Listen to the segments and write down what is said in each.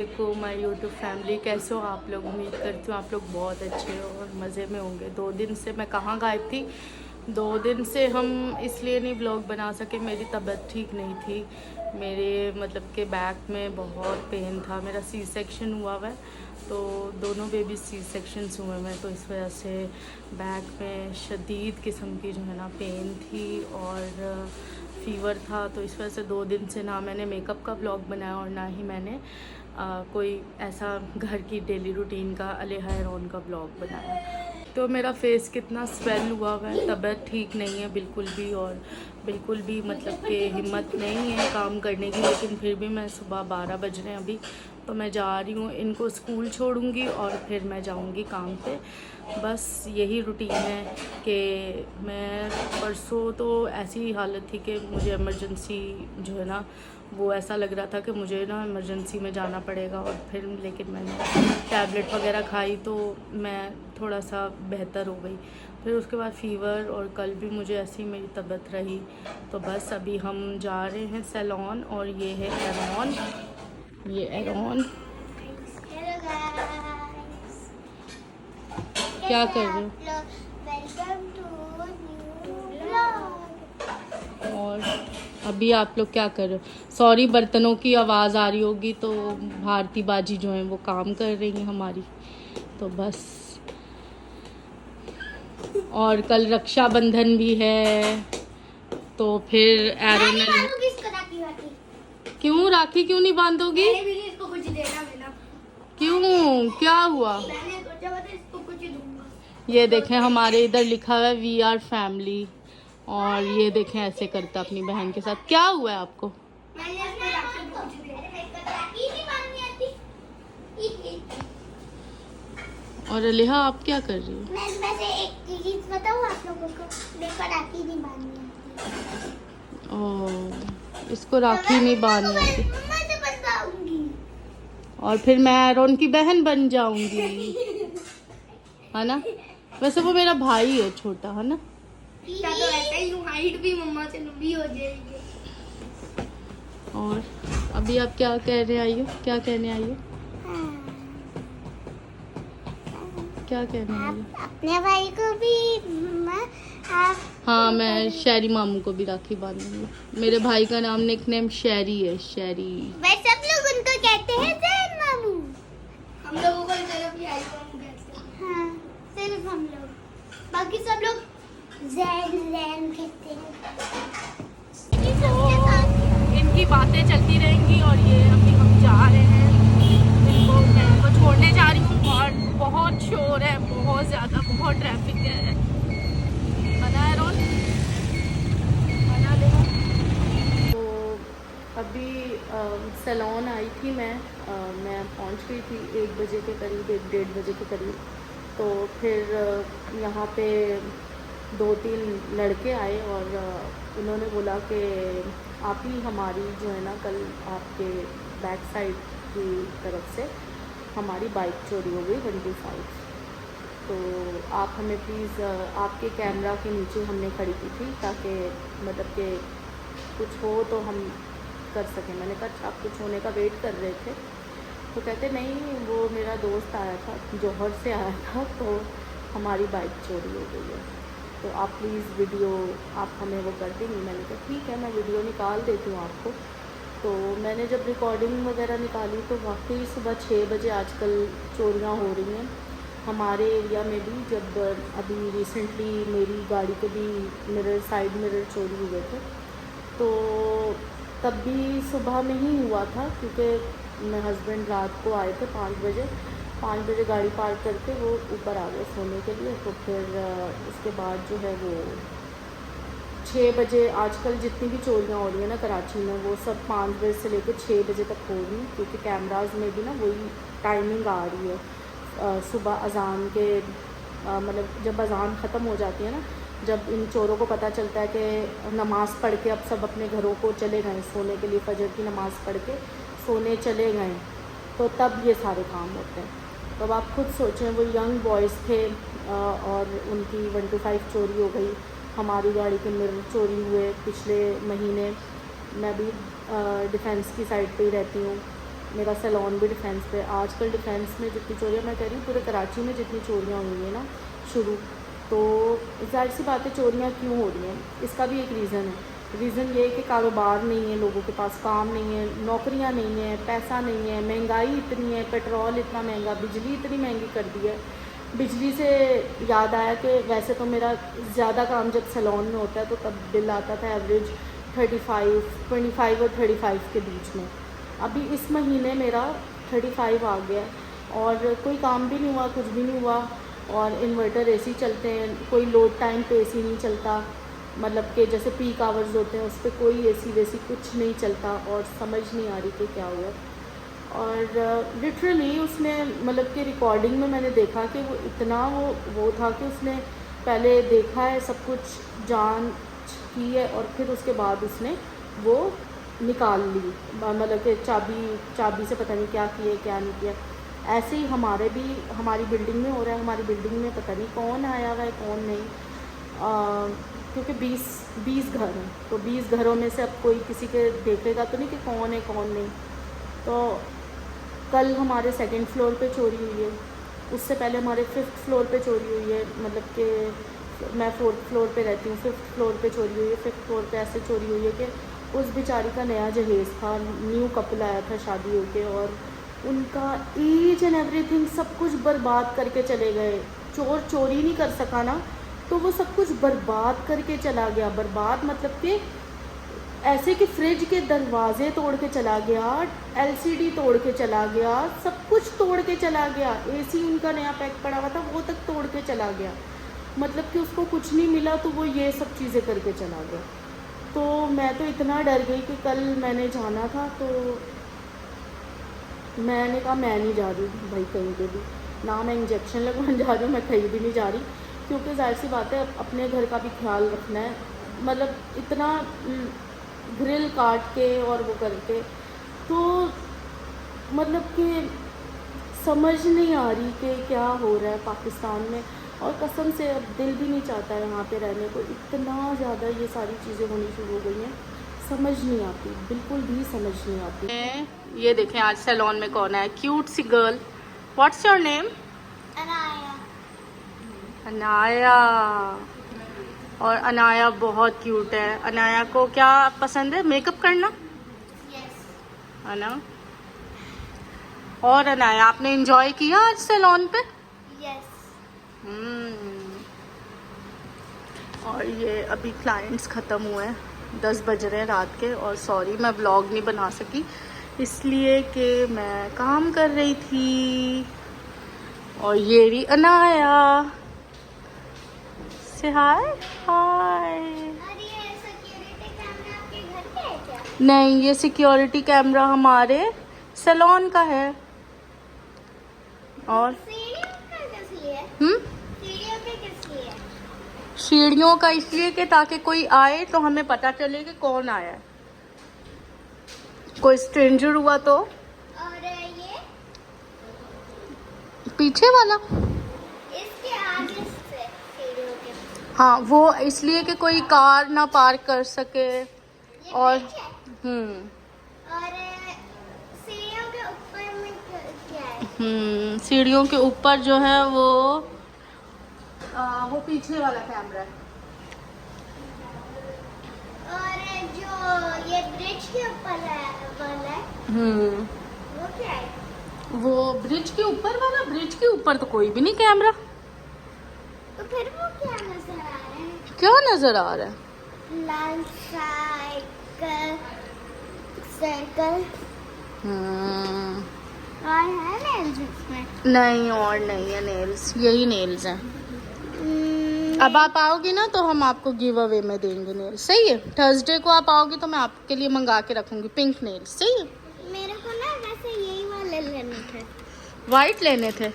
देखो my YouTube family, कैसे हो आप लोग। उम्मीद करती हूँ आप लोग बहुत अच्छे हो और मज़े में होंगे। 2 दिन से मैं कहाँ गायब थी। 2 दिन से हम इसलिए नहीं ब्लॉग बना सके, मेरी तबीयत ठीक नहीं थी। मेरे मतलब के बैक में बहुत पेन था। मेरा सी सेक्शन हुआ हुआ है, तो दोनों बेबी सी सेक्शंस हुए हैं, तो इस वजह से बैक में शदीद किस्म की जो है ना पेन थी और फ़ीवर था। तो इस वजह से 2 दिन से ना मैंने मेकअप का ब्लॉग बनाया और ना ही मैंने कोई ऐसा घर की डेली रूटीन का अलेहा हेरोन का ब्लॉग बनाया। तो मेरा फेस कितना स्वेल हुआ हुआ है, तबीयत ठीक नहीं है बिल्कुल भी, और बिल्कुल भी मतलब कि हिम्मत नहीं है काम करने की। लेकिन फिर भी मैं सुबह 12 बज रहे हैं अभी, तो मैं जा रही हूँ, इनको स्कूल छोड़ूंगी और फिर मैं जाऊँगी काम पे। बस यही रूटीन है कि मैं परसों तो ऐसी हालत थी कि मुझे इमरजेंसी जो है ना, वो ऐसा लग रहा था कि मुझे ना इमरजेंसी में जाना पड़ेगा। और फिर लेकिन मैंने टैबलेट वगैरह खाई तो मैं थोड़ा सा बेहतर हो गई। फिर उसके बाद फ़ीवर, और कल भी मुझे ऐसी मेरी तबीयत रही। तो बस अभी हम जा रहे हैं सैलॉन, और ये है एरॉन, ये एरॉन। हेलो गाइस, क्या कर रहे हो? Welcome to new blog. और अभी आप लोग क्या कर रहे हो? सॉरी, बर्तनों की आवाज़ आ रही होगी, तो भारती बाजी जो है वो काम कर रही हैं हमारी। तो बस, और कल रक्षाबंधन भी है, तो फिर एरन क्यों राखी क्यों नहीं बांधोगी? मैंने भी इसको कुछ देना मैंने क्यों, क्या हुआ? मैंने सोचा था इसको कुछ दूंगा। ये देखें, हमारे इधर लिखा हुआ है वी आर फैमिली, और ये देखें ऐसे करता अपनी बहन के साथ। क्या हुआ है आपको? मैंने इसको राखी को कुछ देना। राखी नहीं बांधनी आती। और अलिहा, आप क्या कर रही हो? मैं वैसे एक चीज बताऊं आप लोगों को, देखो राखी नहीं बांधनी आती। ओह, इसको राखी नहीं बांधनी आती। मम्मा से बताऊंगी। और फिर मैं एरॉन की बहन बन जाऊंगी, है ना? वैसे वो मेरा भाई है छोटा, है ना? क्या तो ऐसा ही हूँ, हाइट भी मम्मा से लंबी हो जाएगी। और अभी आप क्या कहने आई हो? क्या कहने आई हो? क्या कहने आई हो? आप अपने भाई को भी मम्मा, आप हाँ, मैं शैरी मामू को भी राखी बांधूंगी। मेरे भाई का नाम निकनेम शैरी है, शैरी। वह सब लोग उनको कहते हैं जैन मामू। हम लोगों को सिर्फ यही मामू कहते हैं। हाँ, सिर्फ हम लोग, बाकी सब लोग जैन जैन कहते हैं। ये सबके साथ इनकी बातें चलती रहेंगी, और ये अभी हम जा रहे हैं, इनको मैं को छोड़ने जा रही हूँ। और बहुत शोर है, बहुत ज़्यादा, बहुत ट्रैफिक है ना एरॉन? तो अभी सैलॉन आई थी मैं पहुंच गई थी 1 बजे के करीब, 1-1:30 बजे के करीब। तो फिर यहाँ पे 2-3 लड़के आए और उन्होंने बोला कि आप ही हमारी जो है ना, कल आपके बैक साइड की तरफ से हमारी बाइक चोरी हो गई 25। तो आप हमें प्लीज़ आपके कैमरा के नीचे हमने खड़ी की थी, ताकि मतलब कि कुछ हो तो हम कर सकें। मैंने कहा अच्छा, आप कुछ होने का वेट कर रहे थे? तो कहते नहीं, वो मेरा दोस्त आया था, जौहर से आया था, तो हमारी बाइक चोरी हो गई है, तो आप प्लीज़ वीडियो आप हमें वो कर देंगी। मैंने कहा ठीक है, मैं वीडियो निकाल देती हूँ आपको। तो मैंने जब रिकॉर्डिंग वगैरह निकाली तो वाकई सुबह 6 बजे आजकल चोरियाँ हो रही हैं हमारे एरिया में भी। जब अभी रिसेंटली मेरी गाड़ी के भी मिरर, साइड मिरर चोरी हुए थे, तो तब भी सुबह में ही हुआ था, क्योंकि मेरे हस्बैंड रात को आए थे 5 बजे गाड़ी पार्क करके वो ऊपर आ गए सोने के लिए। तो फिर उसके बाद जो है वो 6 बजे, आजकल जितनी भी चोरियाँ हो रही हैं ना कराची में, वो सब 5 बजे से लेकर 6 बजे तक हो रही हैं, क्योंकि कैमराज में भी ना वही टाइमिंग आ रही है। सुबह अजान के मतलब जब अजान ख़त्म हो जाती है ना, जब इन चोरों को पता चलता है कि नमाज़ पढ़ के अब सब अपने घरों को चले गए सोने के लिए, फजर की नमाज़ पढ़ के सोने चले गए, तो तब ये सारे काम होते हैं। तो अब आप खुद सोचें, वो यंग बॉयज़ थे और उनकी 125 चोरी हो गई। हमारी गाड़ी के मिरर चोरी हुए पिछले महीने। मैं भी डिफेंस की साइड पे ही रहती हूँ, मेरा सैलून भी डिफेंस पे। आजकल डिफेंस में जितनी चोरियाँ, मैं कह रही हूँ पूरे कराची में जितनी चोरियाँ हुई हैं ना शुरू, तो ज़ाहिर सी बात है चोरियाँ क्यों हो रही हैं, इसका भी एक रीज़न है। रीज़न ये है कि कारोबार नहीं है, लोगों के पास काम नहीं है, नौकरियाँ नहीं है, पैसा नहीं है, महंगाई इतनी है, पेट्रोल इतना महंगा, बिजली इतनी महंगी कर दी है। बिजली से याद आया कि वैसे तो मेरा ज़्यादा काम जब सैलून में होता है तो तब बिल आता था एवरेज 25 और 35 के बीच में। अभी इस महीने मेरा 35 आ गया और कोई काम भी नहीं हुआ, कुछ भी नहीं हुआ। और इन्वर्टर एसी चलते हैं, कोई लोड टाइम पे एसी नहीं चलता, मतलब कि जैसे पीक आवर्स होते हैं उस पर कोई एसी वैसी कुछ नहीं चलता। और समझ नहीं आ रही कि क्या हुआ। और लिटरली उसने मतलब कि रिकॉर्डिंग में मैंने देखा कि वो इतना वो था कि उसने पहले देखा है, सब कुछ जांच की है और फिर उसके बाद उसने वो निकाल ली, मतलब कि चाबी से पता नहीं क्या किए क्या नहीं किया। ऐसे ही हमारी बिल्डिंग में हो रहा है। हमारी बिल्डिंग में पता नहीं कौन आया हुआ है कौन नहीं, क्योंकि 20 घर हैं, तो 20 घरों में से अब कोई किसी के देखेगा तो नहीं कि कौन है कौन नहीं। तो कल हमारे 2nd फ्लोर पे चोरी हुई है, उससे पहले हमारे 5th फ्लोर पे चोरी हुई है, मतलब कि मैं 4th फ्लोर पे रहती हूँ, 5th फ्लोर पे चोरी हुई है, 5th फ्लोर पे ऐसे चोरी हुई है कि उस बेचारी का नया जहेज़ था, न्यू कपल आया था शादी होके और उनका ईच एंड एवरीथिंग सब कुछ बर्बाद करके चले गए। चोर चोरी नहीं कर सका ना, तो वो सब कुछ बर्बाद करके चला गया। बर्बाद मतलब कि ऐसे कि फ्रिज के दरवाजे तोड़ के चला गया, एलसीडी तोड़ के चला गया, सब कुछ तोड़ के चला गया। एसी उनका नया पैक पड़ा हुआ था वो तक तोड़ के चला गया। मतलब कि उसको कुछ नहीं मिला तो वो ये सब चीज़ें करके चला गया। तो मैं तो इतना डर गई कि कल मैंने जाना था तो मैंने कहा मैं नहीं जा रही भाई कहीं पे भी, ना मैं इंजेक्शन लगवाने जा रही हूँ, मैं कहीं भी नहीं जा रही, क्योंकि जाहिर सी बात है अपने घर का भी ख्याल रखना है। मतलब इतना ग्रिल काट के और वो करके, तो मतलब कि समझ नहीं आ रही कि क्या हो रहा है पाकिस्तान में। और कसम से अब दिल भी नहीं चाहता है यहाँ पे रहने को, इतना ज़्यादा ये सारी चीज़ें होनी शुरू हो गई हैं, समझ नहीं आती, बिल्कुल भी समझ नहीं आती। ये देखें आज सैलून में कौन है, क्यूट सी girl. What's your name? Anaya. Anaya. और अनाया बहुत क्यूट है। अनाया को क्या पसंद है? मेकअप करना, यस। है ना? और अनाया आपने एंजॉय किया आज सैलून पे? यस। और ये अभी क्लाइंट्स ख़त्म हुए हैं, 10 बज रहे हैं रात के। और सॉरी मैं व्लॉग नहीं बना सकी इसलिए कि मैं काम कर रही थी। और ये भी अनाया से हाय हाय। और ये सिक्योरिटी कैमरा आपके घर पे है क्या? नहीं, ये सिक्योरिटी कैमरा हमारे सैलून का है। और सीढ़ियों का किस लिए? सीढ़ियों पे किस लिए? सीढ़ियों का इसलिए कि ताकि कोई आए तो हमें पता चले कि कौन आया है, कोई स्ट्रेंजर हुआ तो। और ये पीछे वाला, इसके आगे से सीढ़ियों के हाँ वो इसलिए कि कोई कार ना पार्क कर सके। ये और पीछे? और सीढ़ियों के ऊपर में क्या है? सीढ़ियों के ऊपर जो है वो पीछे वाला कैमरा है। और जो ये ब्रिज के ऊपर वाला है वो क्या है? वो ब्रिज के ऊपर वाला, ब्रिज के ऊपर तो कोई भी नहीं कैमरा। तो फिर वो क्या नजर आ रहा है? क्या नजर आ रहा है? लाल साइकिल सर्कल और है नेल्स इसमें? नहीं और नहीं है नेल्स, यही नेल्स हैं। अब आप आओगी ना तो हम आपको गिव अवे में देंगे नेल्स, सही है? थर्सडे को आप आओगी तो मैं आपके लिए मंगा के रखूंगी पिंक नेल्स, सही है? मेरे को ना वैसे यही वाले लेने थे। वाइट लेने थे?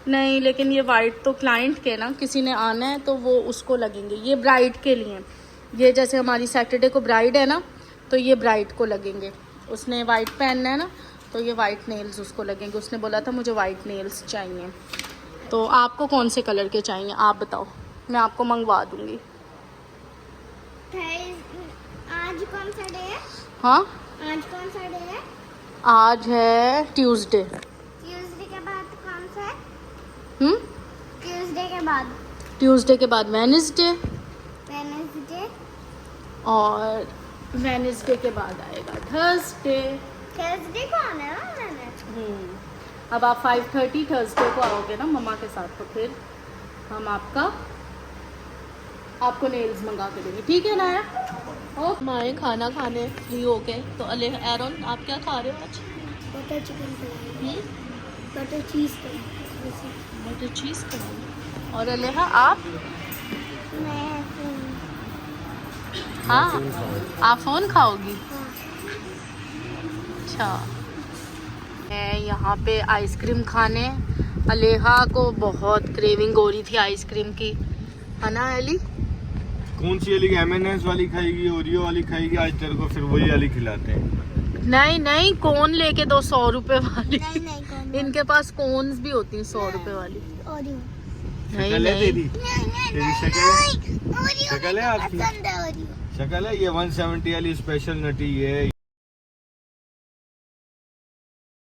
नहीं, लेकिन ये वाइट तो क्लाइंट के ना, किसी ने आना है तो वो उसको लगेंगे, ये ब्राइड के लिए। ये जैसे हमारी सैटरडे को ब्राइड है ना, तो ये ब्राइड को लगेंगे। उसने वाइट पहनना है ना, तो ये वाइट नेल्स उसको लगेंगे। उसने बोला था मुझे वाइट नेल्स चाहिए। तो आपको कौन से कलर के चाहिए आप बताओ, मैं आपको मंगवा दूंगी। आज कौन सा डे है? हाँ आज कौन सा डे है? आज है ट्यूसडे। ट्यूसडे के बाद कौन सा है? हम्म, ट्यूसडे के बाद ट्यूसडे के बाद वेडनेसडे, वेडनेसडे, और वेडनेसडे के बाद आएगा थर्सडे। थर्सडे को आना है ना मैंने। अब आप 5:30 थर्सडे को आओगे ना मम्मा के साथ, तो फिर हम आपको नेल्स मंगा के देंगे, ठीक है ना यार? ओ माए खाना खाने फ्री हो गए, तो अले एरन आप क्या खा रहे हो आज? Butter chicken, butter cheese butter cheese kadai. और अलेहा आप? हाँ, आप फ़ोन खाओगी? अच्छा। मैं यहाँ पे आइसक्रीम खाने, अलेहा को बहुत क्रेविंग हो रही थी आइसक्रीम की, है ना एली? कौन सी वाली? M&M's वाली खाएगी, ओरियो वाली खाएगी? आज तेरे को फिर वही वाली खिलाते हैं। नहीं नहीं, कोन लेके दो 100 रुपए वाली। नहीं कौन इनके पास कोन्स भी होती हैं 100 रुपए वाली। ओरियो नहीं शक्ल है नहीं, तेरी? तेरी शक्ल है? शक्ल है आपकी? पसंद है ओरियो। शक्ल है? ये 170 वाली स्पेशल नटी है।